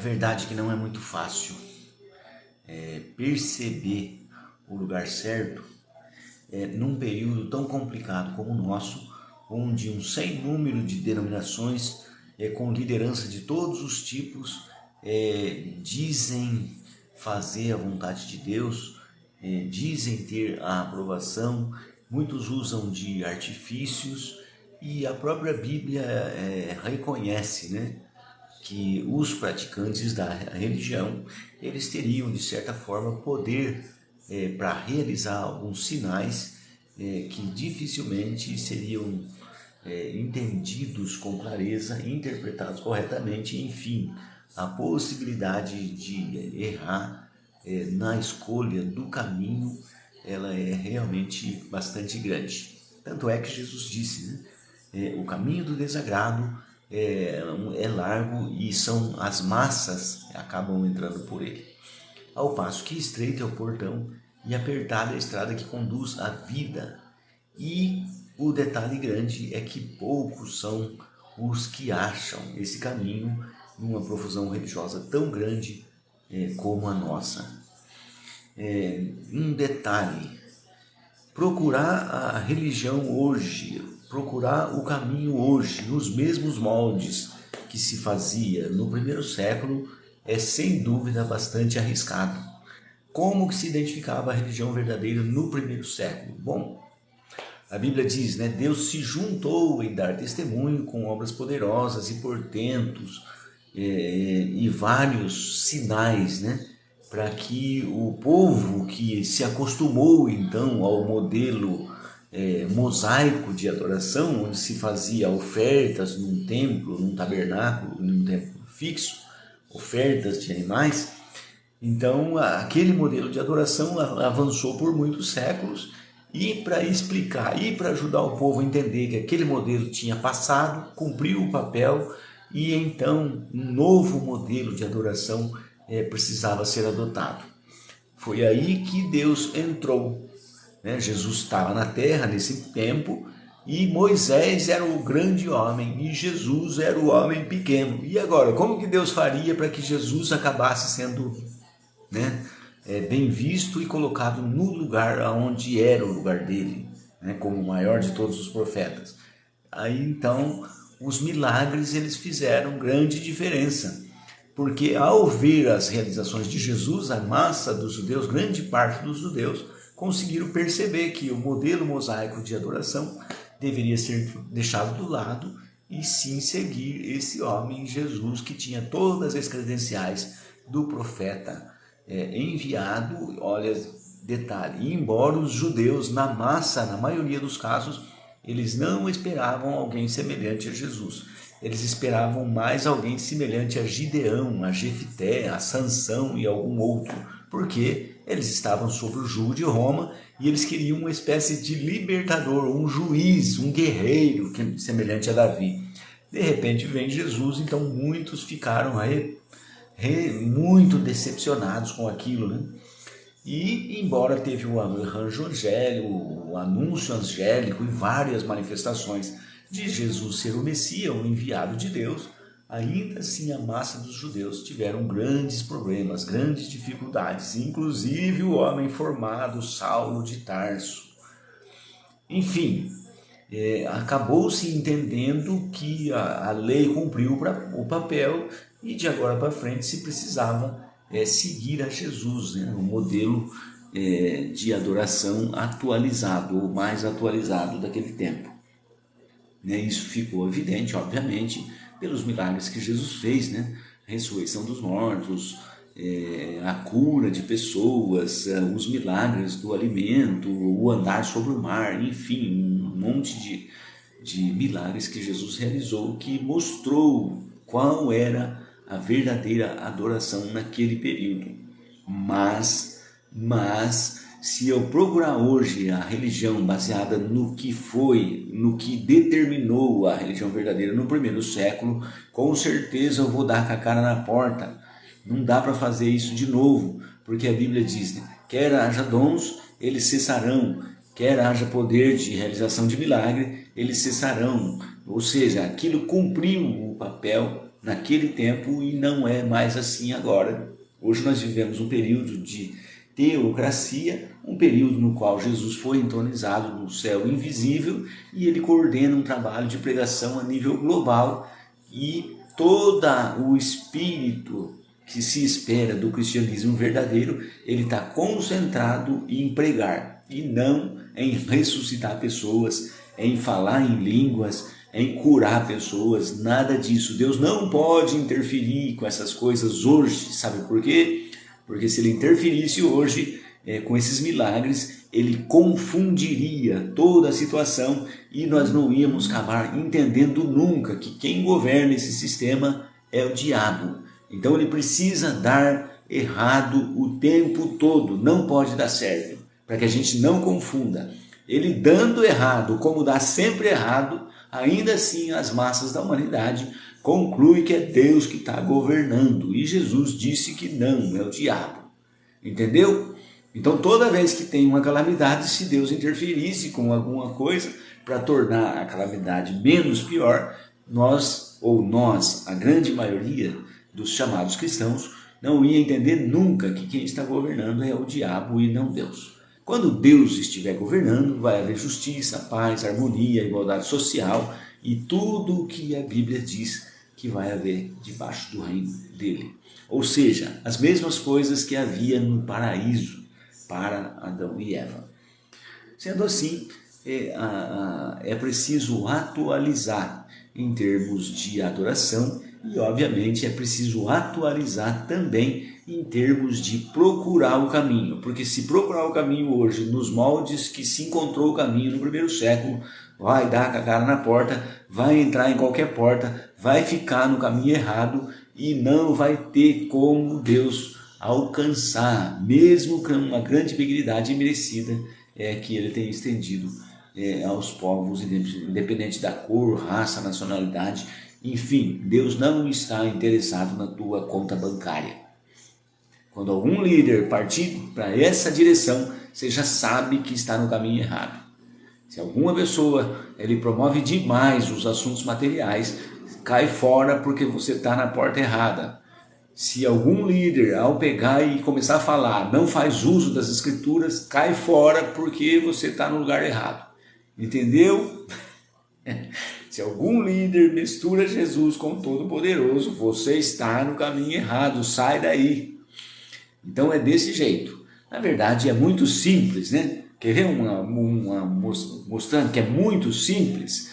verdade é que não é muito fácil perceber o lugar certo num período tão complicado como o nosso, onde um sem número de denominações com liderança de todos os tipos dizem fazer a vontade de Deus, dizem ter a aprovação, muitos usam de artifícios e a própria Bíblia reconhece, né, que os praticantes da religião, eles teriam de certa forma poder para realizar alguns sinais que dificilmente seriam entendidos com clareza, interpretados corretamente, enfim, a possibilidade de errar na escolha do caminho, ela é realmente bastante grande. Tanto é que Jesus disse, né, o caminho do desagrado é largo e são as massas que acabam entrando por ele. Ao passo que estreito é o portão e apertada é a estrada que conduz à vida. E o detalhe grande é que poucos são os que acham esse caminho numa profusão religiosa tão grande como a nossa. Um detalhe: procurar a religião hoje, procurar o caminho hoje, nos mesmos moldes que se fazia no primeiro século, é sem dúvida bastante arriscado. Como que se identificava a religião verdadeira no primeiro século? Bom, a Bíblia diz, né, Deus se juntou em dar testemunho com obras poderosas e portentos e vários sinais, né, para que o povo que se acostumou então ao modelo mosaico de adoração, onde se fazia ofertas num templo, num tabernáculo, num templo fixo, ofertas de animais. Então aquele modelo de adoração avançou por muitos séculos, e para explicar e para ajudar o povo a entender que aquele modelo tinha passado, cumpriu o papel, e então um novo modelo de adoração precisava ser adotado. Foi aí que Deus entrou, né? Jesus estava na terra nesse tempo, e Moisés era o grande homem e Jesus era o homem pequeno. E agora, como que Deus faria para que Jesus acabasse sendo, né, bem visto e colocado no lugar onde era o lugar dele, né, como o maior de todos os profetas? Aí então os milagres eles fizeram grande diferença, porque ao ver as realizações de Jesus, a massa dos judeus, grande parte dos judeus, conseguiram perceber que o modelo mosaico de adoração deveria ser deixado do lado e sim seguir esse homem Jesus, que tinha todas as credenciais do profeta enviado. Olha, detalhe, embora os judeus na massa, na maioria dos casos, eles não esperavam alguém semelhante a Jesus. Eles esperavam mais alguém semelhante a Gideão, a Jefité, a Sansão e algum outro, porque eles estavam sob o jugo de Roma e eles queriam uma espécie de libertador, um juiz, um guerreiro semelhante a Davi. De repente vem Jesus, então muitos ficaram muito decepcionados com aquilo, né? E embora teve o arranjo angélico, o anúncio angélico e várias manifestações de Jesus ser o Messias, o enviado de Deus, ainda assim a massa dos judeus tiveram grandes problemas, grandes dificuldades, inclusive o homem formado Saulo de Tarso. Enfim, acabou-se entendendo que a lei cumpriu o papel e de agora para frente se precisava seguir a Jesus, né, um modelo de adoração atualizado, ou mais atualizado daquele tempo. Isso ficou evidente, obviamente, pelos milagres que Jesus fez, né? A ressurreição dos mortos, a cura de pessoas, os milagres do alimento, o andar sobre o mar, enfim, um monte de milagres que Jesus realizou, que mostrou qual era a verdadeira adoração naquele período. Mas se eu procurar hoje a religião baseada no que determinou a religião verdadeira no primeiro século, com certeza eu vou dar com a cara na porta. Não dá para fazer isso de novo, porque a Bíblia diz, né, quer haja dons, eles cessarão, quer haja poder de realização de milagre, eles cessarão. Ou seja, aquilo cumpriu o papel naquele tempo e não é mais assim agora. Hoje nós vivemos um período de teocracia, um período no qual Jesus foi entronizado no céu invisível e ele coordena um trabalho de pregação a nível global, e todo o espírito que se espera do cristianismo verdadeiro, ele está concentrado em pregar e não em ressuscitar pessoas, em falar em línguas, em curar pessoas, nada disso. Deus não pode interferir com essas coisas hoje, sabe por quê? Porque se ele interferisse hoje com esses milagres, ele confundiria toda a situação e nós não íamos acabar entendendo nunca que quem governa esse sistema é o diabo. Então ele precisa dar errado o tempo todo, não pode dar certo, para que a gente não confunda. Ele dando errado, como dá sempre errado, ainda assim as massas da humanidade concluem que é Deus que está governando. E Jesus disse que não, é o diabo. Entendeu? Então toda vez que tem uma calamidade, se Deus interferisse com alguma coisa para tornar a calamidade menos pior, nós, a grande maioria dos chamados cristãos, não ia entender nunca que quem está governando é o diabo e não Deus. Quando Deus estiver governando, vai haver justiça, paz, harmonia, igualdade social e tudo o que a Bíblia diz que vai haver debaixo do reino dele. Ou seja, as mesmas coisas que havia no paraíso para Adão e Eva. Sendo assim, é preciso atualizar em termos de adoração e, obviamente, é preciso atualizar também em termos de procurar o caminho. Porque se procurar o caminho hoje nos moldes que se encontrou o caminho no primeiro século, vai dar com a cara na porta, vai entrar em qualquer porta, vai ficar no caminho errado e não vai ter como Deus alcançar, mesmo com uma grande benignidade merecida que ele tem estendido aos povos, independente da cor, raça, nacionalidade, enfim, Deus não está interessado na tua conta bancária. Quando algum líder partir para essa direção, você já sabe que está no caminho errado. Se alguma pessoa ele promove demais os assuntos materiais, cai fora porque você está na porta errada. Se algum líder, ao pegar e começar a falar, não faz uso das escrituras, cai fora porque você está no lugar errado. Entendeu? Se algum líder mistura Jesus com o Todo-Poderoso, você está no caminho errado, sai daí. Então é desse jeito. Na verdade é muito simples, né? Quer ver mostrando que é muito simples?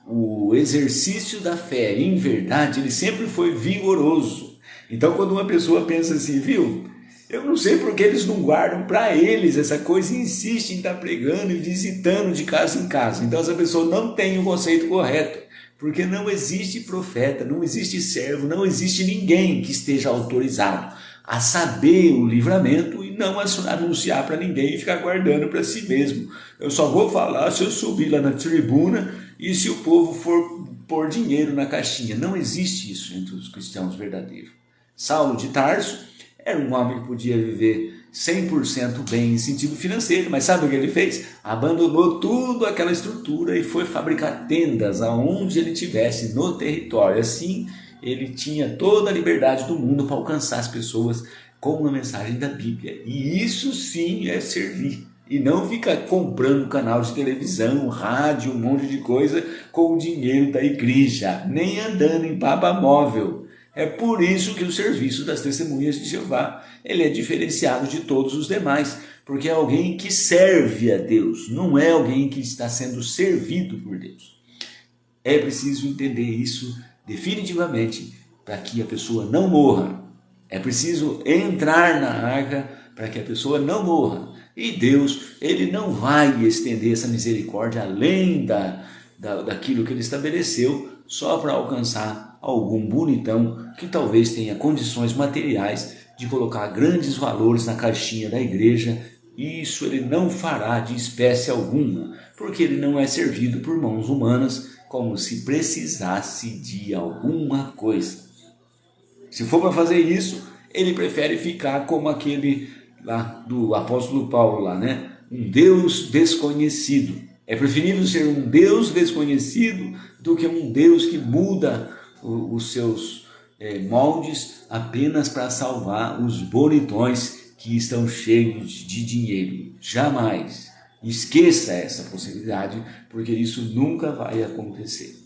O exercício da fé, em verdade, ele sempre foi vigoroso. Então quando uma pessoa pensa assim, viu? Eu não sei porque eles não guardam para eles essa coisa e insistem em estar pregando e visitando de casa em casa. Então essa pessoa não tem o conceito correto, porque não existe profeta, não existe servo, não existe ninguém que esteja autorizado a saber o livramento e não anunciar para ninguém e ficar guardando para si mesmo. Eu só vou falar se eu subir lá na tribuna e se o povo for pôr dinheiro na caixinha. Não existe isso entre os cristãos verdadeiros. Saulo de Tarso era um homem que podia viver 100% bem em sentido financeiro, mas sabe o que ele fez? Abandonou tudo aquela estrutura e foi fabricar tendas aonde ele tivesse no território. Assim, ele tinha toda a liberdade do mundo para alcançar as pessoas com uma mensagem da Bíblia. E isso sim é servir. E não fica comprando canal de televisão, rádio, um monte de coisa com o dinheiro da igreja, nem andando em baba móvel. É por isso que o serviço das Testemunhas de Jeová ele é diferenciado de todos os demais, porque é alguém que serve a Deus, não é alguém que está sendo servido por Deus. É preciso entender isso definitivamente para que a pessoa não morra. É preciso entrar na arca para que a pessoa não morra. E Deus, ele não vai estender essa misericórdia além daquilo que ele estabeleceu só para alcançar algum bonitão que talvez tenha condições materiais de colocar grandes valores na caixinha da igreja. Isso ele não fará de espécie alguma, porque ele não é servido por mãos humanas como se precisasse de alguma coisa. Se for para fazer isso, ele prefere ficar como aquele lá do apóstolo Paulo lá, né? Um Deus desconhecido. É preferível ser um Deus desconhecido do que um Deus que muda os seus moldes apenas para salvar os bonitões que estão cheios de dinheiro. Jamais esqueça essa possibilidade, porque isso nunca vai acontecer.